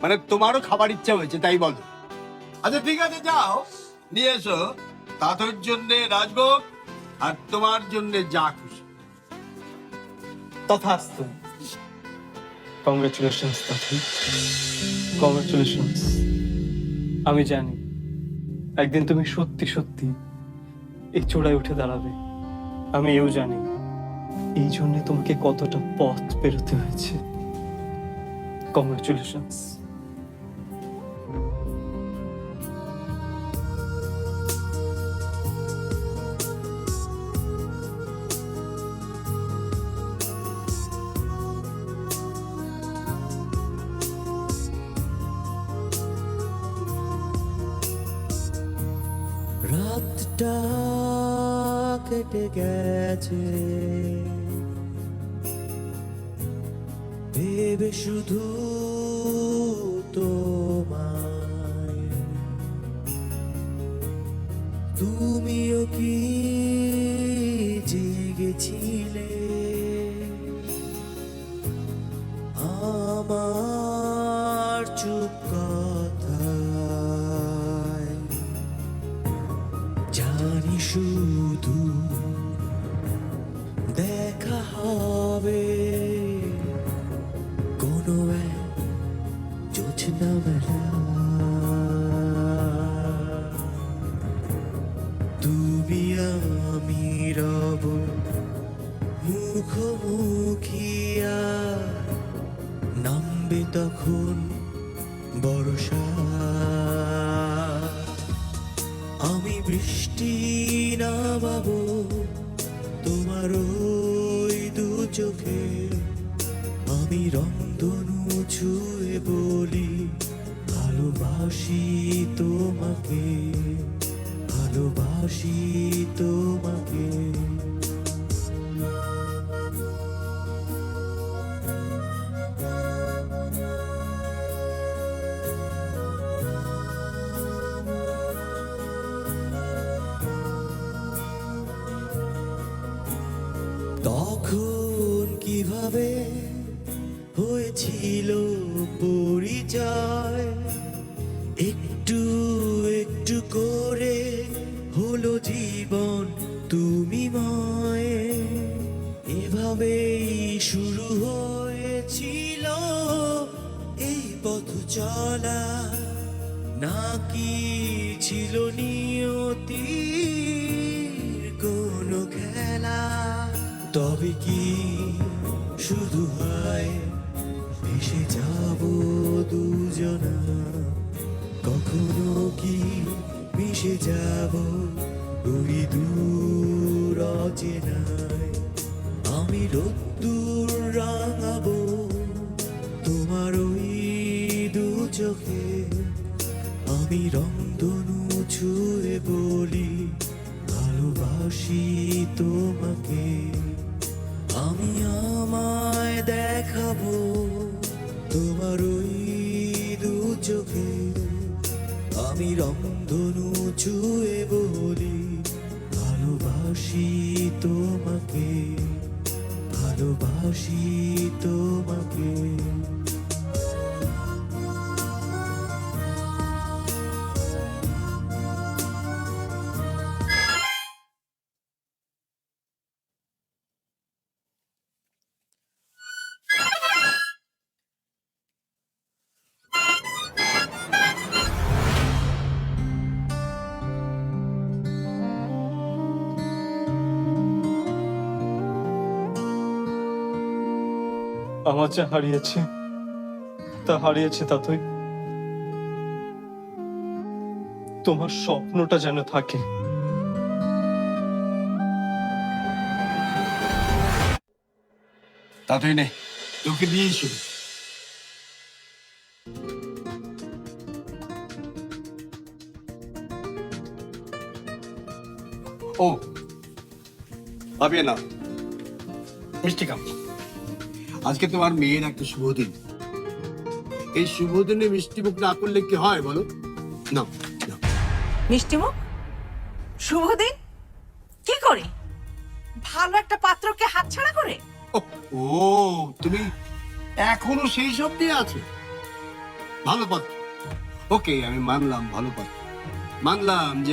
মানে তোমারও খাবার ইচ্ছা হয়েছে তাই বলো? আচ্ছা ঠিক আছে, যাও নিয়ে এসো তাতর জন্য রাজভোগ আর তোমার জন্য যা খুশি। তথাস্তু। Congratulations Tathi, congratulations. আমি জানি একদিন তুমি সত্যি সত্যি এই চূড়ায় উঠে দাঁড়াবে। আমি এও জানি এই জন্য তোমাকে কতটা পথ পেরোতে হয়েছে। কংগ্রেচুলেশনস। রাতটা কেটে গেছে ভেবে শুধু তোমায়, তুমিও কি জেগেছিলে আমার চুপ কথায়? জানি শুধু দেখা হবে কোনো এক জোছনা বেলা, তুমি আমি রব মুখোমুখিয়া, নামবে তখন বর্ষা। আমি বৃষ্টি নামাবো তোমার ওই দু চোখে, আমি রংধনু ছুঁয়ে বলি ভালোবাসি তোমাকে, ভালোবাসি তোমাকে। তখন কিভাবে হয়েছিল পরিচয়, একটু একটু করে হলো জীবন তুমি ময়, এভাবেই শুরু হয়েছিল এই পথ চলা, নাকি ছিল নিয়তির কোনো খেলা? তবে কি শুধু হয় ভেসে যাব দুজনা, কখনো কি মিশে যাব ওই দূর অচেনায়? আমি রোদ্দুর রাঙাবো তোমার ওই দু চোখে, আমি রংধনু ছুঁয়ে বলি ভালোবাসি তোমাকে। আমি আমায় দেখাবো তোমার ওই দু চোখে, আমি রংধনু ছুঁয়ে বলি ভালোবাসি তোমাকে, ভালোবাসি তোমাকে। আমার যা হারিয়েছে তা হারিয়েছে তাতই, তোমার স্বপ্নটা যেন থাকে। তাতেই নেই, তোকে দিয়েই শুরু। ও ভাবিয়ে না মিষ্টি খাও, আজকে তোমার মেয়ের একটা শুভ দিন। এই শুভ দিনে মিষ্টি মুখ না করলে কি হয় বলো? না মিষ্টিমুখ শুভ দিন কি করে? ভালো একটা পাত্রকে হাতছাড়া করে? ও তুমি এখনো সেই সব নিয়ে আছো? ভালো পথ। ওকে, আমি মানলাম ভালো পথ, মানলাম যে